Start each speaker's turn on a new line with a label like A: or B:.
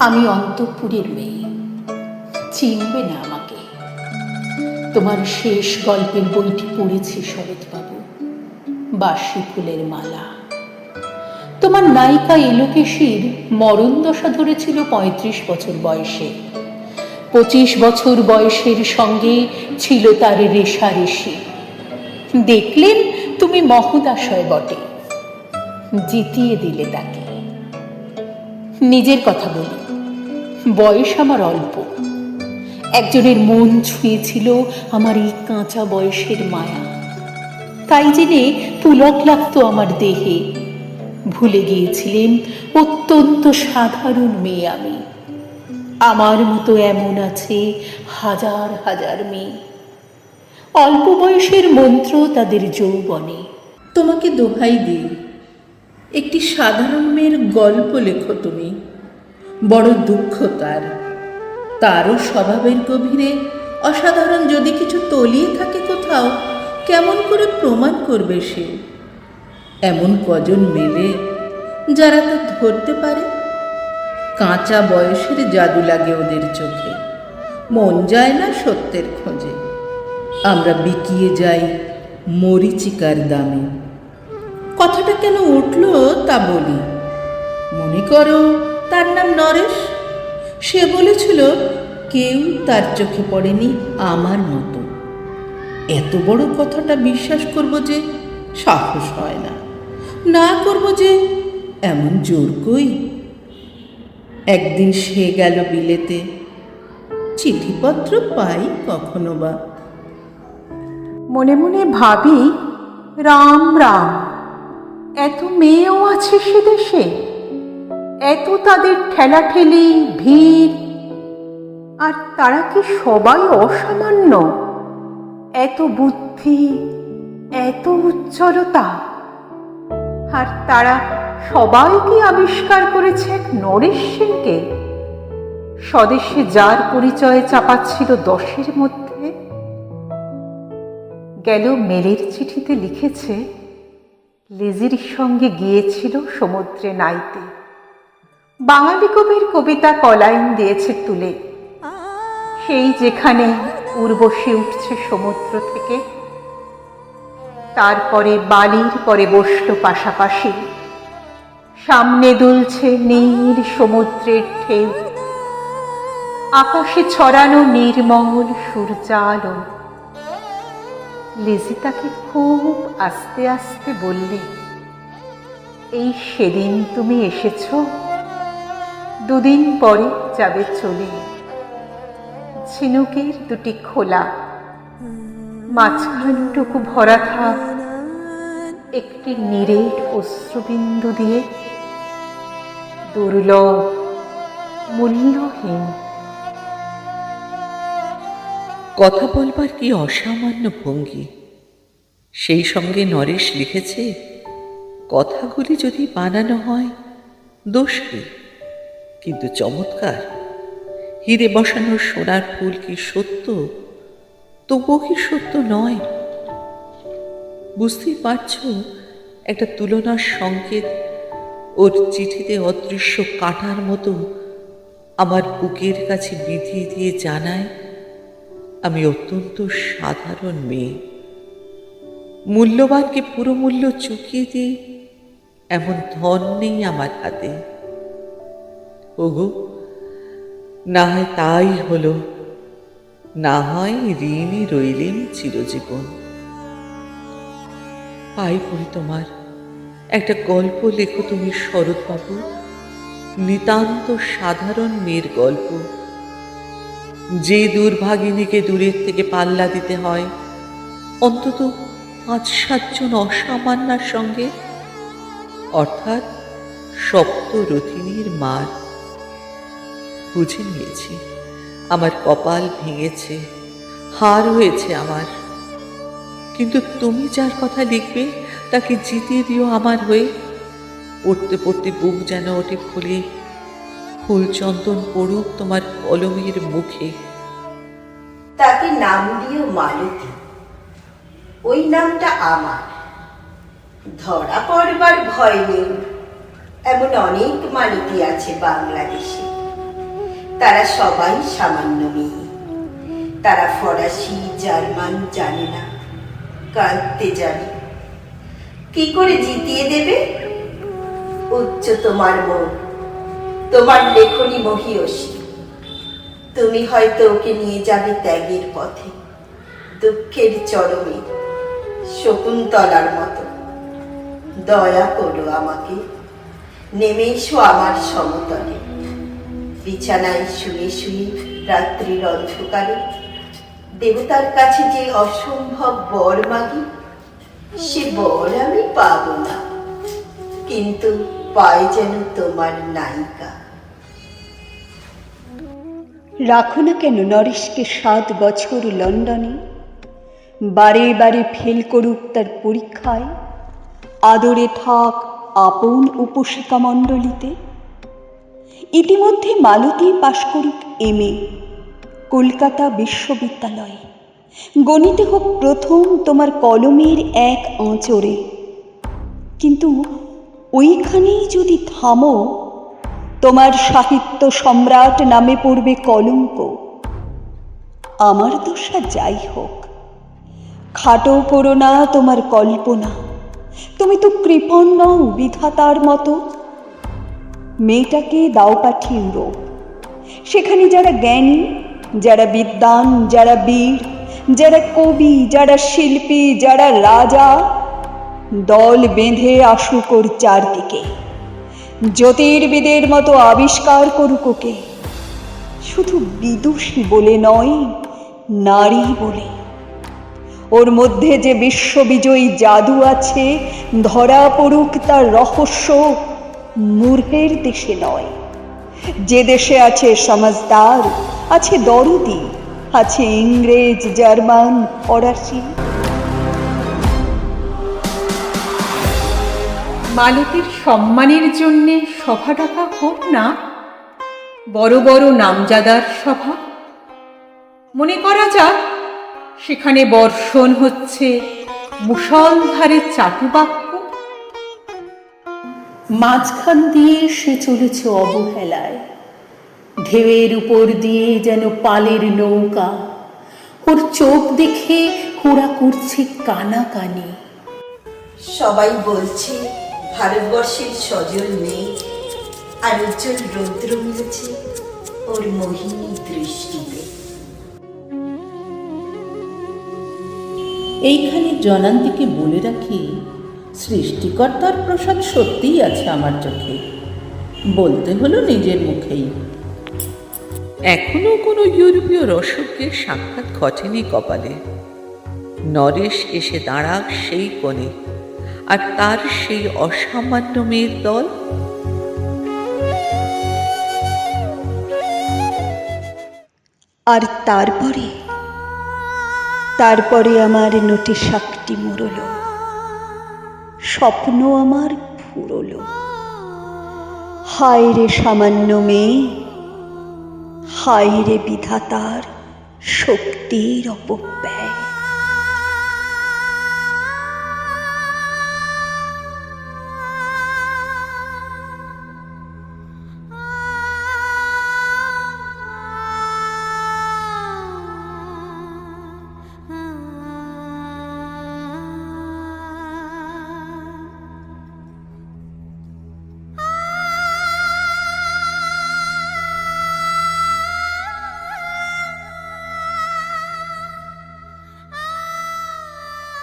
A: আমি অন্তঃপুরের মেয়ে, চিনবে না আমাকে। তোমার শেষ গল্পের বইটি পড়েছি শরৎবাবু, বাসি ফুলের মালা। তোমার নায়িকা এলোকেশীর মরণ দশা ধরেছিল ৩৫ বছর বয়সে। ২৫ বছর বয়সের সঙ্গে ছিল তার রেশারেশি। দেখলেন তুমি মহোদাশয় বটে, জিতিয়ে দিলে তাকে। নিজের কথা বলি, বয়স আমার অল্প। একজনের মন ছুঁয়েছিল আমার এই কাঁচা বয়সের মায়া, তাই জেনে পুলক লাগতো আমার দেহে। ভুলে গিয়েছিলেন অত্যন্ত সাধারণ মেয়ে আমি। আমার মতো এমন আছে হাজার হাজার মেয়ে। অল্প বয়সের মন্ত্র তাদের যৌবনে।
B: তোমাকে দোহাই দিই, একটি সাধারণ মেয়ের গল্প লেখো তুমি। বড় দুঃখ তারও স্বভাবের গভীরে অসাধারণ যদি কিছু তলিয়ে থাকে কোথাও, কেমন করে প্রমাণ করবে সে? এমন কজন মেলে যারা তা ধরতে পারে? কাঁচা বয়সের জাদু লাগে ওদের চোখে, মন যায় না সত্যের খোঁজে। আমরা বিকিয়ে যাই মরীচিকার দামে। কথাটা কেন উঠল তা বলি। মনে করো তার নাম নরেশ। সে বলেছিল কেউ তার চোখে পড়েনি আমার মতো। এত বড় কথাটা বিশ্বাস করব যে সাহস হয় না, না করব যে এমন জোর কই। একদিন সে গেল বিলেতে, চিঠিপত্র পাই কখনো বা।
C: মনে মনে ভাবি, রাম রাম, এত মেয়েও আছে সে দেশে, এত তাদের ঠেলাঠেলি ভিড়, আর তারা কি সবাই অসামান্য? এত বুদ্ধি, এত উজ্জ্বলতা, আর তারা সবাই কি আবিষ্কার করেছে এক নরেশ সেনকে, স্বদেশে যার পরিচয় চাপাচ্ছিল 10-এর মধ্যে। গেল মেলের চিঠিতে লিখেছে লেজির সঙ্গে গিয়েছিল সমুদ্রে নাইতে। বাঙালি কবির কবিতা কলাইন দিয়েছে তুলে, সেই যেখানে উর্বশী উঠছে সমুদ্র থেকে। তারপরে বালির পরে বসল পাশাপাশি, সামনে দুলছে নীল সমুদ্রের ঢেউ, আকাশে ছড়ানো নির্মল সূর্যালো। লেজি তাকে খুব আস্তে আস্তে বললে, এই সেদিন তুমি এসেছ, 2 দিন পরে যাবে চলে। ঝিনুকের 2টি খোলা, মাঝখানটুকু ভরা থাক একটি নিরেট অশ্রুবিন্দু দিয়ে, দুর্লভ, মূল্যহীন।
D: কথা বলবার কি অসামান্য ভঙ্গি! সেই সঙ্গে নরেশ লিখেছে, কথাগুলি যদি বানানো হয় দোষ কি? কিন্তু চমৎকার। হিরে বসানো সোনার ফুল কি সত্য, তবুও কি সত্য নয়? বুঝতেই পারছ, একটা তুলনার সংকেত ওর চিঠিতে অদৃশ্য কাঁটার মতো আমার বুকের কাছে বিধিয়ে দিয়ে জানায়, আমি অত্যন্ত সাধারণ মেয়ে। মূল্যবানকে পুরো মূল্য চুকিয়ে দিই এমন ধন নেই আমার হাতে। ওগো, না হয় তাই হলো, না হয় ঋণী রইলেন চিরজীবন। পাই পড়ি তোমার, একটা গল্প লেখো তুমি শরৎবাবু, নিতান্ত সাধারণ মেয়ের গল্প। যে দুর্ভাগিনীকে দূরের থেকে পাল্লা দিতে হয় অন্তত 5-7 জন অসামান্যার সঙ্গে, অর্থাৎ সপ্তরথিনীর মার। বুঝে নিয়েছি, আমার কপাল ভেঙেছে, হার হয়েছে আমার। কিন্তু তুমি যার কথা লিখবে তাকে জিতিয়ে দিও আমার হয়ে। পড়তে পড়তে বুক যেন ওঠে ফুলে, ফুল চন্দন পড়ুক তোমার কলমের মুখে।
E: তাকে নাম দিও মালতী, ওই নামটা আমার। ধরা পড়বার ভয় নেই, এমন অনেক মালতী আছে বাংলাদেশে। তারা সবাই সামান্য মেয়ে। তারা ফরাসি জার্মান জানে না, কাঁদতে জানে। কি করে জিতিয়ে দেবে? উচ্চ তোমার মন, তোমার লেখনী মহীয়সী। তুমি হয়তো ওকে নিয়ে যাবে ত্যাগের পথে, দুঃখের চরমে, শকুন্তলার মতো। দয়া করো আমাকে, নেমে এসো আমার সমতলে। বিছানায় শুয়ে শুয়ে রাত্রির অন্ধকারে দেবতার কাছে যে অসম্ভব বর মাগি, সে বর আমি পাব না, কিন্তু পাই যেন তোমার নায়িকা।
F: রাখো না কেন নরেশকে 7 বছর লন্ডনে, বারে বারে ফেল করুক তার পরীক্ষায়, আদরে থাক আপন উপশিকা মণ্ডলীতে। ইতিমধ্যে মালতী পাশ করুক MA কলকাতা বিশ্ববিদ্যালয়ে, গণিতে হোক প্রথম তোমার কলমের এক আঁচড়ে। কিন্তু ওইখানেই যদি থামো, তোমার সাহিত্য সম্রাট নামে পড়বে কলঙ্ক। আমার দশা যাই হোক, খাটো করো না তোমার কল্পনা। তুমি তো কৃপণ নও বিধাতার মতো। মেয়েটাকে দাও পাঠিয়ে ইউরোপ, সেখানে যারা জ্ঞানী, যারা বিদ্বান, যারা বীর, যারা কবি, যারা শিল্পী, যারা রাজা, দল বেঁধে আসুক ওর চারদিকে। জ্যোতির্বিদের মতো আবিষ্কার করুক ওকে, শুধু বিদুষী বলে নয়, নারী বলে। ওর মধ্যে যে বিশ্ববিজয়ী জাদু আছে, ধরা পড়ুক তার রহস্য মূর্খের দেশে নয়, যে দেশে আছে সমাজদার, আছে দরদি, আছে ইংরেজ, জার্মান, ফরাসি।
A: মালতীর সম্মানের জন্যে সভা ডাকা হোক না, বড় বড় নামজাদার সভা। মনে করা যাক সেখানে বর্ষণ হচ্ছে মুষলধারে চাটুবাক্য। মাঝখান দিয়ে সে চলেছে অবহেলায়, ঢেউয়ের উপর দিয়ে যেন পালের নৌকা। ওর চোখ দেখে ওরা করছে কানাকানি।
E: সবাই বলছে ভারতবর্ষের সজল মেয়ে আর উজ্জ্বল রৌদ্র মিলেছে ওর মোহিনী দৃষ্টিতে।
B: এইখানে জনান্তিকে বলে রাখি, সৃষ্টিকর্তার প্রসাদ সত্যিই আছে আমার চোখে, বলতে হলো নিজের মুখেই।
D: এখনো কোনো ইউরোপীয় রসজ্ঞের সাক্ষাৎ ঘটেনি কপালে। নরেশ এসে দাঁড়াক সেই কোণে, আর তার সেই অসামান্য মেয়ের দল।
F: আর তারপরে আমার নোটে শাকটি মুড়ল, স্বপ্ন আমার ফুরল। হায় রে সামান্য মেয়ে, হায় রে বিধাতার শক্তির অপব্যয়।